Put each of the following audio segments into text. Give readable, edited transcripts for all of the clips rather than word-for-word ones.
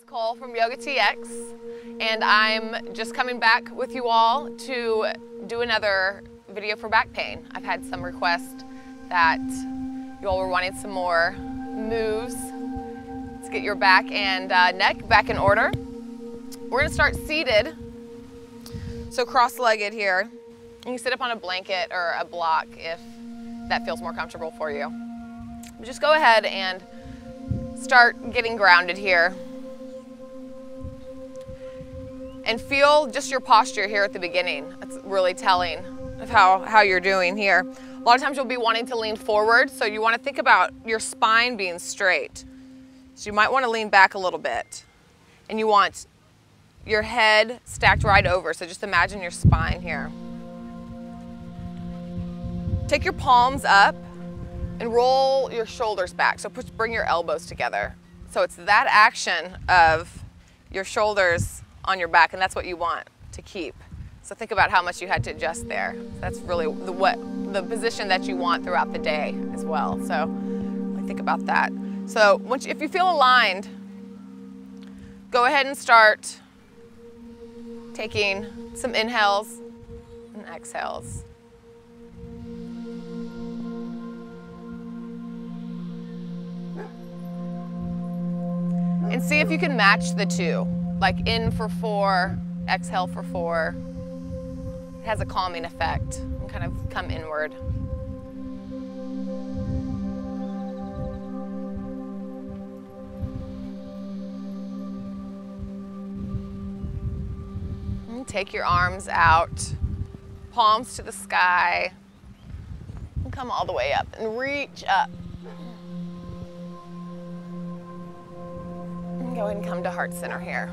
Cole from Yoga TX, and I'm just coming back with you all to do another video for back pain. I've had some requests that you all were wanting some more moves to get your back and neck back in order. We're going to start seated, so cross-legged here. You can sit up on a blanket or a block if that feels more comfortable for you. Just go ahead and start getting grounded here. And feel just your posture here at the beginning. That's really telling of how you're doing here. A lot of times you'll be wanting to lean forward, so you want to think about your spine being straight. So you might want to lean back a little bit. And you want your head stacked right over, so just imagine your spine here. Take your palms up and roll your shoulders back. So bring your elbows together. So it's that action of your shoulders on your back, and that's what you want to keep. So think about how much you had to adjust there. That's really the position that you want throughout the day as well. So think about that. So if you feel aligned, go ahead and start taking some inhales and exhales. And see if you can match the two. Like in for 4, exhale for 4. It has a calming effect and kind of come inward. And take your arms out, palms to the sky, and come all the way up and reach up. Go ahead and come to heart center here.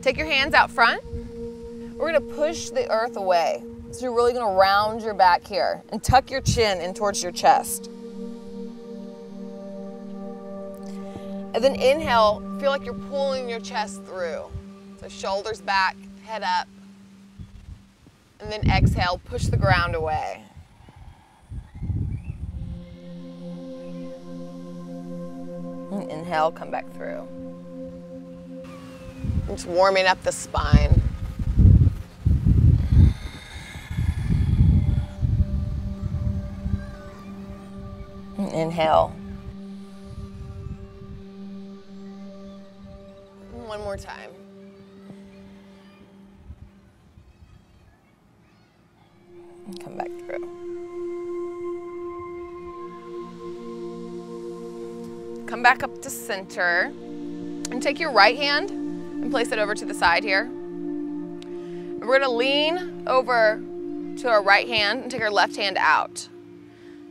Take your hands out front. We're going to push the earth away. So you're really going to round your back here and tuck your chin in towards your chest. And then inhale, feel like you're pulling your chest through. So shoulders back, head up. And then exhale, push the ground away. And inhale, come back through. Just warming up the spine. And inhale. And one more time. And come back through. Come back up to center and take your right hand and place it over to the side here. And we're gonna lean over to our right hand and take our left hand out.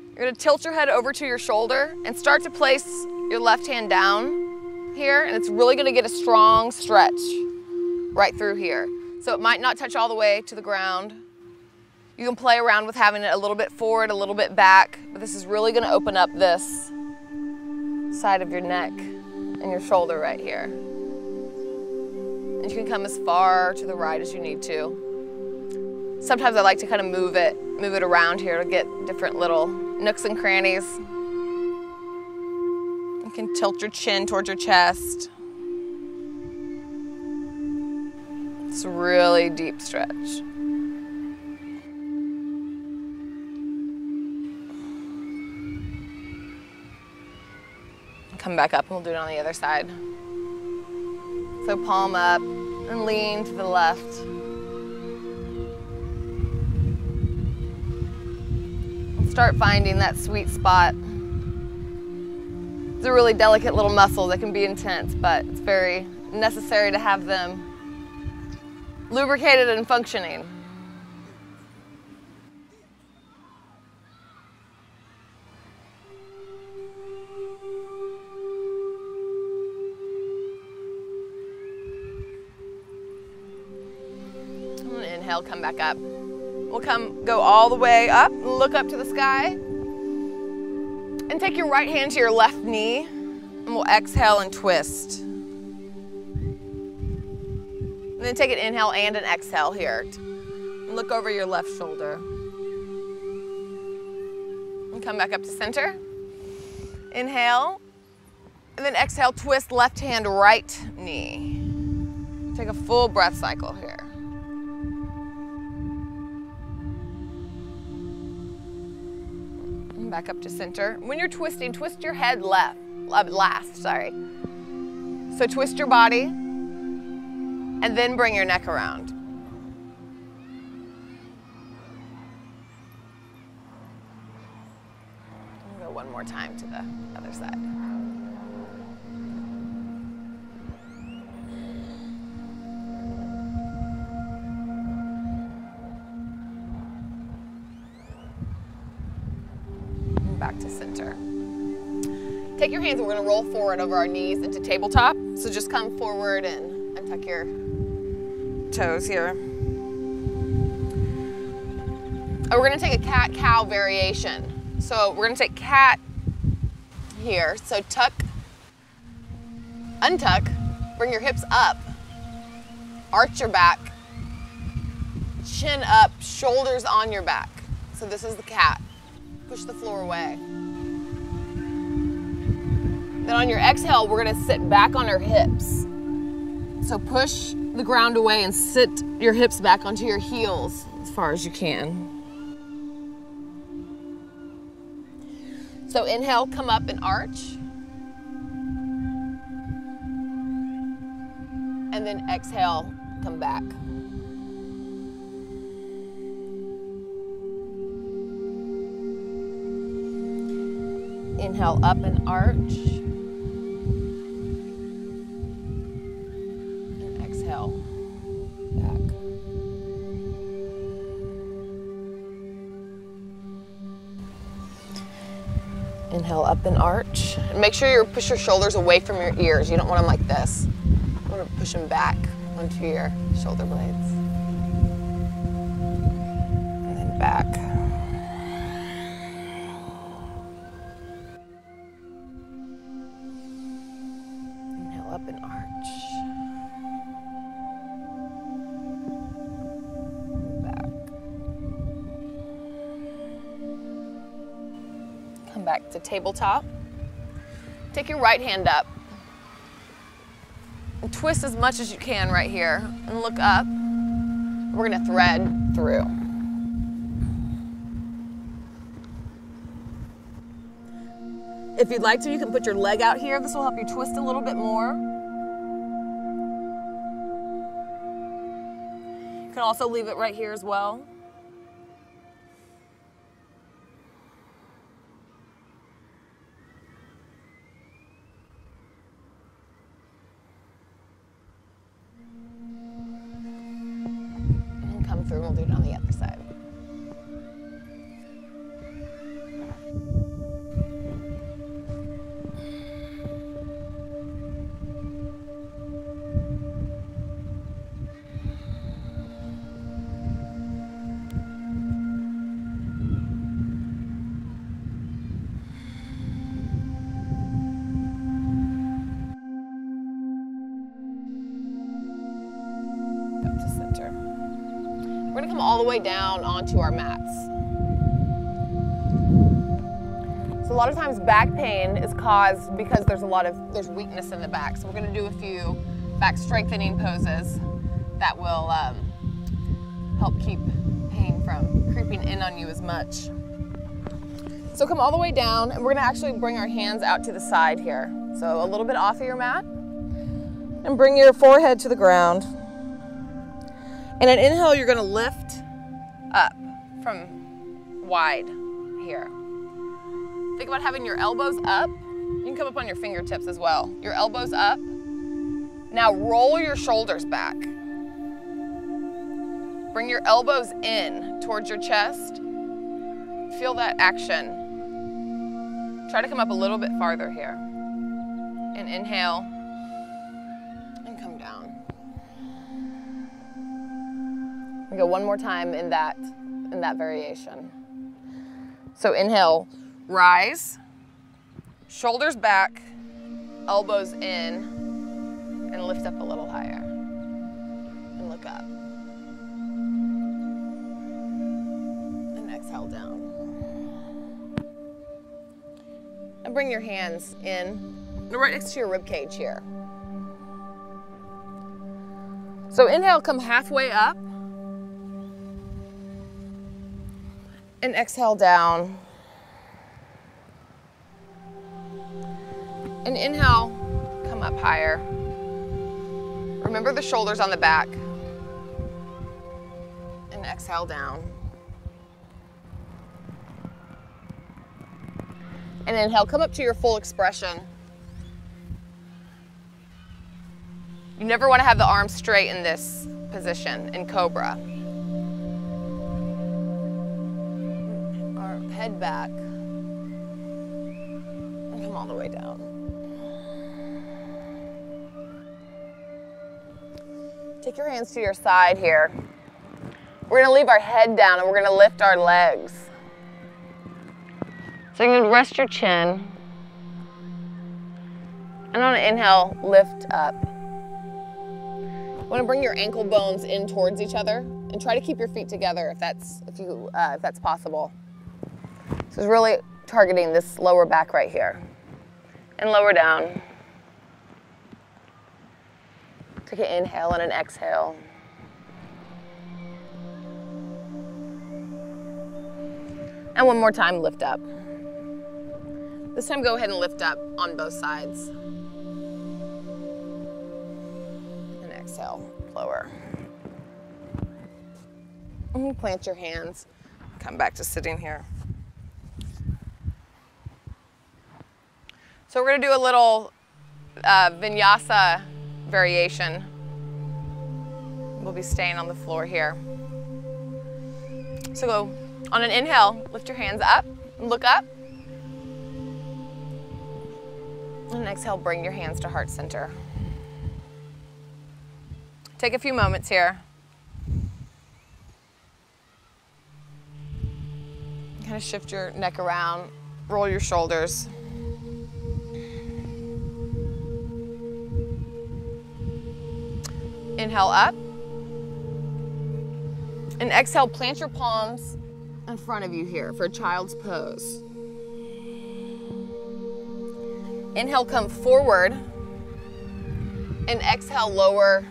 You're gonna tilt your head over to your shoulder and start to place your left hand down here, and it's really gonna get a strong stretch right through here. So it might not touch all the way to the ground. You can play around with having it a little bit forward, a little bit back, but this is really gonna open up this side of your neck and your shoulder right here. And you can come as far to the right as you need to. Sometimes I like to kind of move it around here to get different little nooks and crannies. You can tilt your chin towards your chest. It's a really deep stretch. Come back up and we'll do it on the other side. So palm up and lean to the left. And start finding that sweet spot. It's a really delicate little muscle that can be intense, but it's very necessary to have them lubricated and functioning. Inhale, come back up. We'll go all the way up, look up to the sky. And take your right hand to your left knee, and we'll exhale and twist. And then take an inhale and an exhale here. And look over your left shoulder. And come back up to center. Inhale, and then then exhale, twist left hand, right knee. Take a full breath cycle here. And back up to center. When you're twisting, twist your head last, sorry. So twist your body and then bring your neck around. We'll go one more time to the other side. Back to center. Take your hands and we're going to roll forward over our knees into tabletop. So just come forward and tuck your toes here. And we're going to take a cat-cow variation. So we're going to take cat here. So tuck, untuck, bring your hips up, arch your back, chin up, shoulders on your back. So this is the cat. Push the floor away. Then on your exhale, we're gonna sit back on our hips. So push the ground away and sit your hips back onto your heels as far as you can. So inhale, come up and arch. And then exhale, come back. Inhale up and arch. And exhale, back. Inhale up and arch. And make sure you push your shoulders away from your ears. You don't want them like this. You want to push them back onto your shoulder blades. And then back. Up and arch. Back. Come back to tabletop. Take your right hand up. And twist as much as you can right here. And look up. We're going to thread through. If you'd like to, you can put your leg out here. This will help you twist a little bit more. You can also leave it right here as well. And then come through and we'll do it on the other side. To center. We're going to come all the way down onto our mats. So a lot of times back pain is caused because there's weakness in the back. So we're going to do a few back strengthening poses that will help keep pain from creeping in on you as much. So come all the way down and we're going to actually bring our hands out to the side here. So a little bit off of your mat and bring your forehead to the ground. And an inhale, you're going to lift up from wide here. Think about having your elbows up. You can come up on your fingertips as well. Your elbows up. Now roll your shoulders back. Bring your elbows in towards your chest. Feel that action. Try to come up a little bit farther here. And inhale. And come down. We go one more time in that variation. So inhale, rise, shoulders back, elbows in, and lift up a little higher. And look up. And exhale down. And bring your hands in right next to your rib cage here. So inhale, come halfway up. And exhale down. And inhale, come up higher. Remember the shoulders on the back. And exhale down. And inhale, come up to your full expression. You never want to have the arms straight in this position, in Cobra. Our head back. And come all the way down. Take your hands to your side here. We're going to leave our head down and we're going to lift our legs. So you're going to rest your chin. And on an inhale, lift up. You want to bring your ankle bones in towards each other and try to keep your feet together if that's possible. So it's really targeting this lower back right here. And lower down. Take an inhale and an exhale. And one more time, lift up. This time, go ahead and lift up on both sides. And exhale, lower. And plant your hands. Come back to sitting here. So we're going to do a little vinyasa variation. We'll be staying on the floor here. So go on an inhale, lift your hands up, look up. And exhale, bring your hands to heart center. Take a few moments here. Kind of shift your neck around, roll your shoulders. Inhale up. And exhale, plant your palms in front of you here for child's pose. Inhale, come forward. And exhale, lower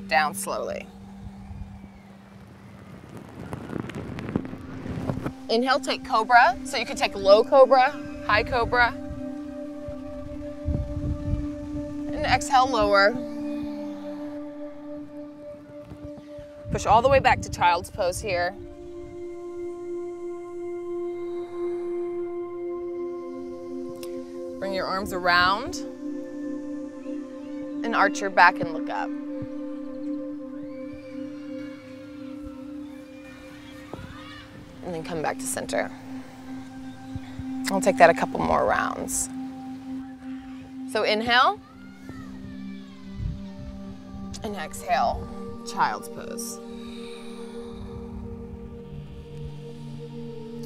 down slowly. Inhale, take Cobra. So you could take low Cobra, high Cobra. And exhale, lower. Push all the way back to child's pose here. Bring your arms around and arch your back and look up. And then come back to center. I'll take that a couple more rounds. So inhale and exhale. Child's pose.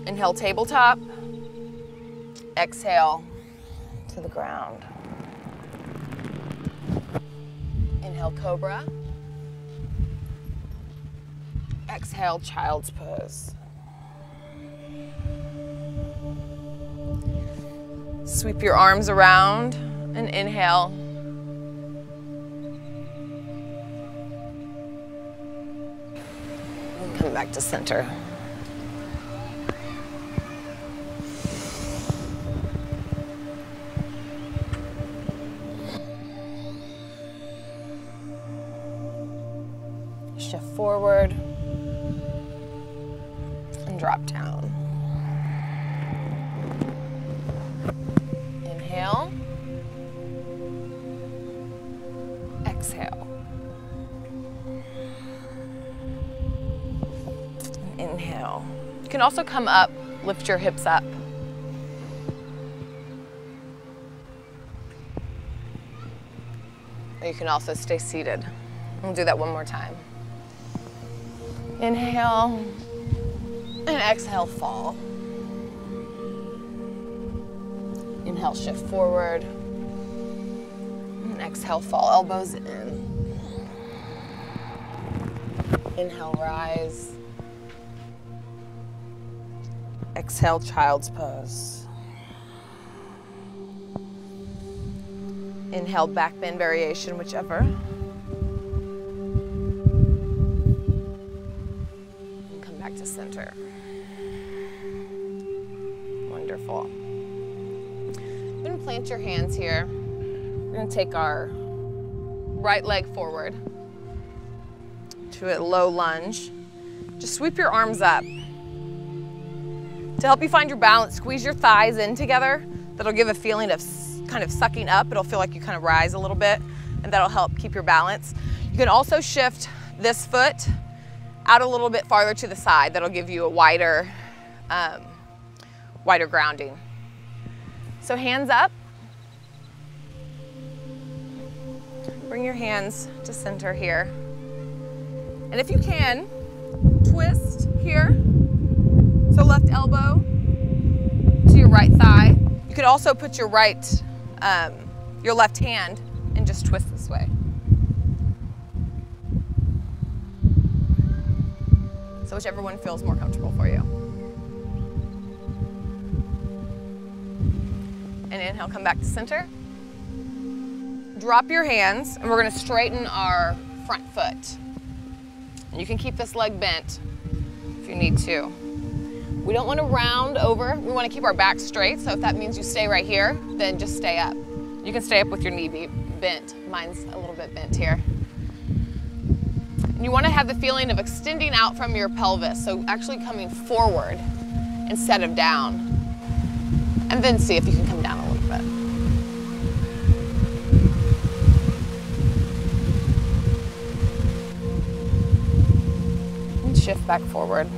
Inhale, tabletop. Exhale to the ground. Inhale, Cobra. Exhale, child's pose. Sweep your arms around and inhale. Come back to center. Shift forward and drop down. Inhale. Exhale. Inhale. You can also come up, lift your hips up. Or you can also stay seated. We'll do that one more time. Inhale and exhale, fall. Inhale, shift forward. And exhale, fall, elbows in. Inhale, rise. Exhale, child's pose. Inhale, back bend variation, whichever. And come back to center. Wonderful. I'm going to plant your hands here. We're going to take our right leg forward to a low lunge. Just sweep your arms up. To help you find your balance, squeeze your thighs in together. That'll give a feeling of kind of sucking up. It'll feel like you kind of rise a little bit, and that'll help keep your balance. You can also shift this foot out a little bit farther to the side. That'll give you a wider grounding. So hands up. Bring your hands to center here. And if you can, twist here. So left elbow to your right thigh. You could also put your left hand and just twist this way. So whichever one feels more comfortable for you. And inhale, come back to center. Drop your hands, and we're going to straighten our front foot. And you can keep this leg bent if you need to. We don't want to round over. We want to keep our back straight, so if that means you stay right here, then just stay up. You can stay up with your knee bent. Mine's a little bit bent here. And you want to have the feeling of extending out from your pelvis, so actually coming forward instead of down. And then see if you can come down a little bit. And shift back forward.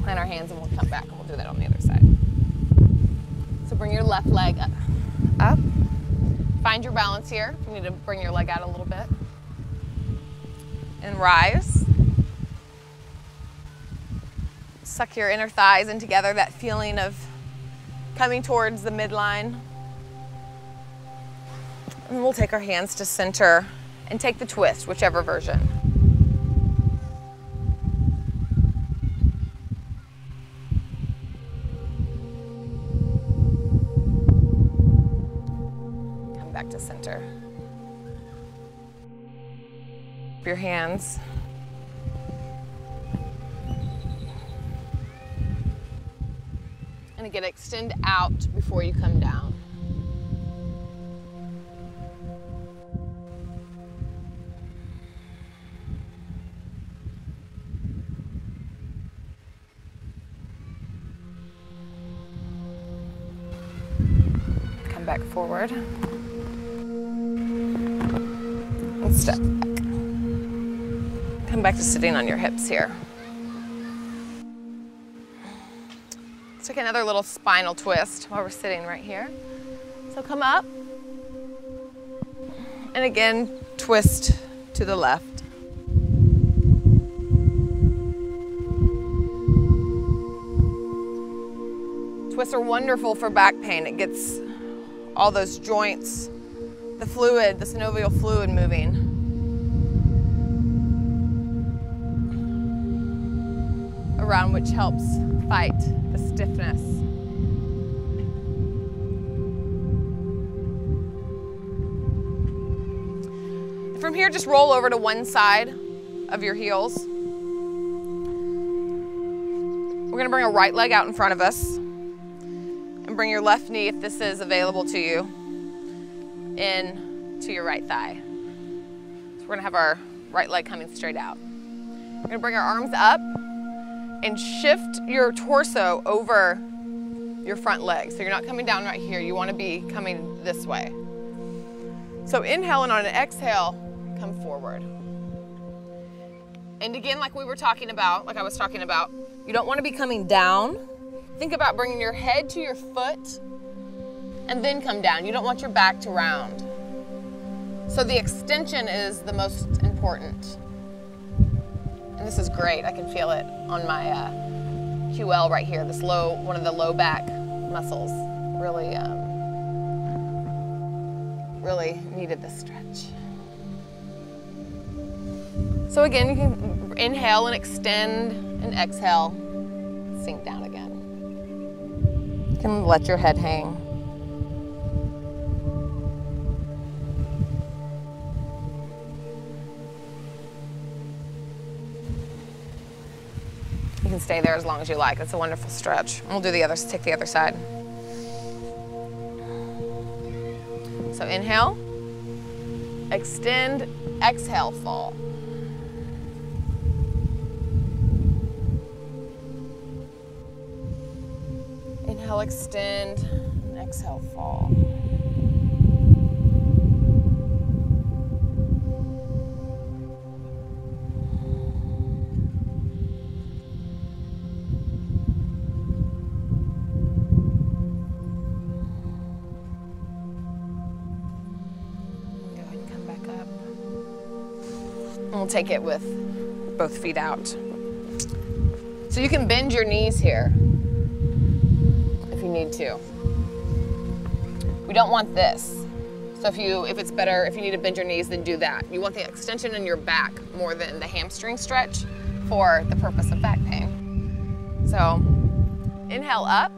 Plant our hands and we'll come back, and we'll do that on the other side. So bring your left leg up. Find your balance here. You need to bring your leg out a little bit. And rise. Suck your inner thighs in together, that feeling of coming towards the midline. And we'll take our hands to center and take the twist, whichever version. Back to center. Your hands. And again, extend out before you come down. Come back forward. Step back. Come back to sitting on your hips here. Let's take another little spinal twist while we're sitting right here. So come up. And again, twist to the left. Twists are wonderful for back pain. It gets all those joints, the fluid, the synovial fluid moving. Around, which helps fight the stiffness. From here, just roll over to one side of your heels. We're gonna bring our right leg out in front of us and bring your left knee, if this is available to you, in to your right thigh. So we're gonna have our right leg coming straight out. We're gonna bring our arms up and shift your torso over your front leg. So you're not coming down right here. You wanna be coming this way. So inhale, and on an exhale, come forward. And again, like we were talking about, like I was talking about, you don't wanna be coming down. Think about bringing your head to your foot and then come down. You don't want your back to round. So the extension is the most important. And this is great. I can feel it on my QL right here, this one of the low back muscles. Really, really needed this stretch. So again, you can inhale and extend, and exhale, sink down again. You can let your head hang. can stay there as long as you like. It's a wonderful stretch. We'll do the other, take the other side. So inhale, extend, exhale, fall. Inhale, extend, and exhale, fall. We'll take it with both feet out. So you can bend your knees here if you need to. We don't want this. So if it's better, if you need to bend your knees, then do that. You want the extension in your back more than the hamstring stretch for the purpose of back pain. So inhale up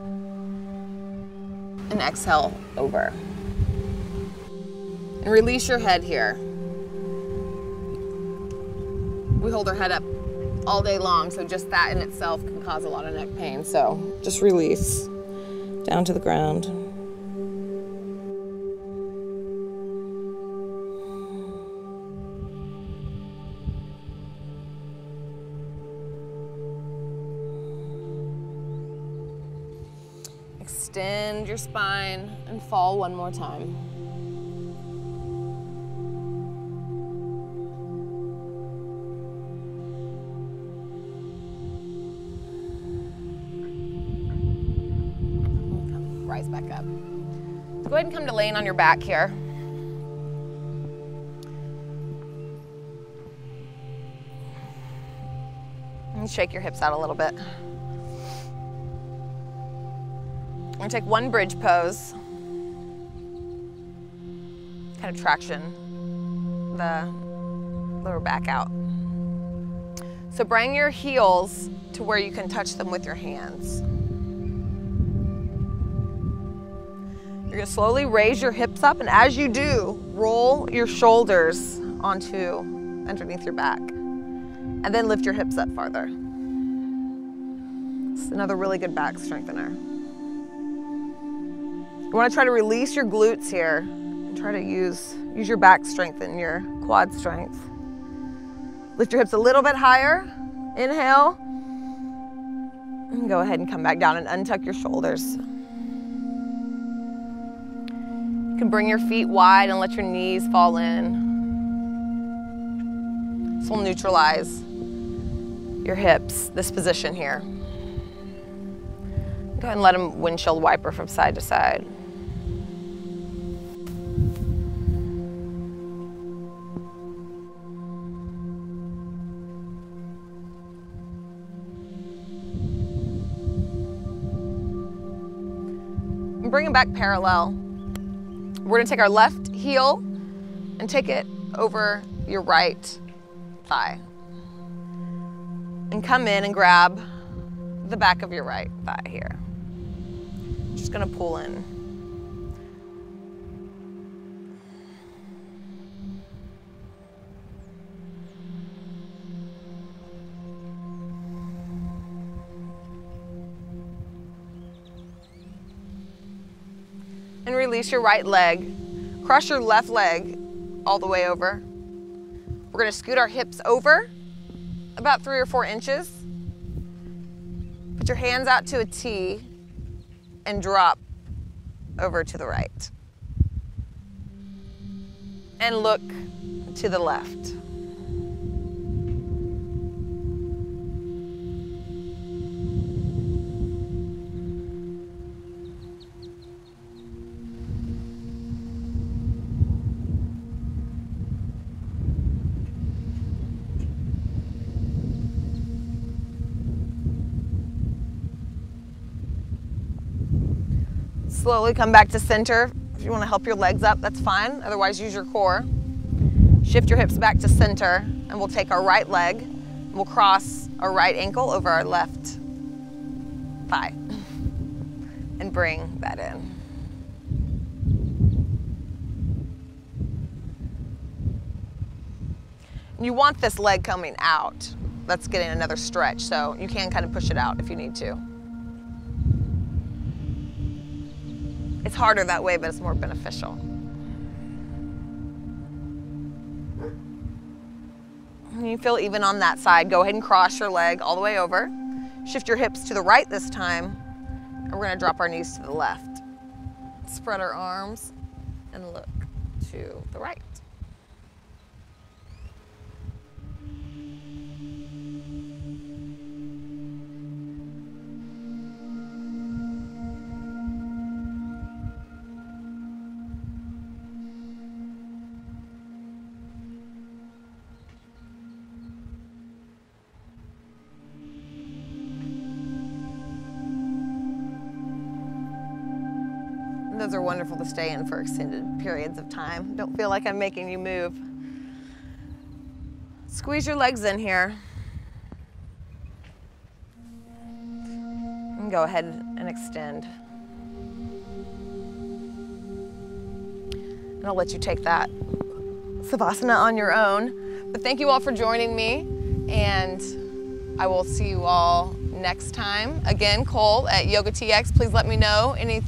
and exhale over. And release your head here. We hold our head up all day long, so just that in itself can cause a lot of neck pain. So just release down to the ground. Extend your spine and fall one more time. Rise back up. So go ahead and come to laying on your back here. And shake your hips out a little bit. I'm gonna take one bridge pose. Kind of traction the lower back out. So bring your heels to where you can touch them with your hands. You're gonna slowly raise your hips up, and as you do, roll your shoulders onto underneath your back, and then lift your hips up farther. It's another really good back strengthener. You wanna try to release your glutes here, and try to use your back strength and your quad strength. Lift your hips a little bit higher, inhale, and go ahead and come back down and untuck your shoulders. You can bring your feet wide and let your knees fall in. This will neutralize your hips, this position here. Go ahead and let them windshield wiper from side to side. And bring them back parallel. We're gonna take our left heel and take it over your right thigh. And come in and grab the back of your right thigh here. Just gonna pull in. And release your right leg. Cross your left leg all the way over. We're gonna scoot our hips over about 3 or 4 inches. Put your hands out to a T and drop over to the right. And look to the left. Slowly come back to center. If you want to help your legs up, that's fine. Otherwise, use your core. Shift your hips back to center, and we'll take our right leg. We'll cross our right ankle over our left thigh and bring that in. You want this leg coming out. that's getting another stretch. So you can kind of push it out if you need to. It's harder that way, but it's more beneficial. And you feel even on that side. Go ahead and cross your leg all the way over. Shift your hips to the right this time, and we're gonna drop our knees to the left. Spread our arms and look to the right. Those are wonderful to stay in for extended periods of time. Don't feel like I'm making you move. Squeeze your legs in here. And go ahead and extend. And I'll let you take that Savasana on your own. But thank you all for joining me, and I will see you all next time. Again, Cole at Yoga TX. Please let me know any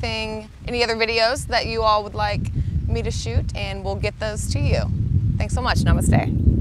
other videos that you all would like me to shoot, and we'll get those to you. Thanks so much. Namaste.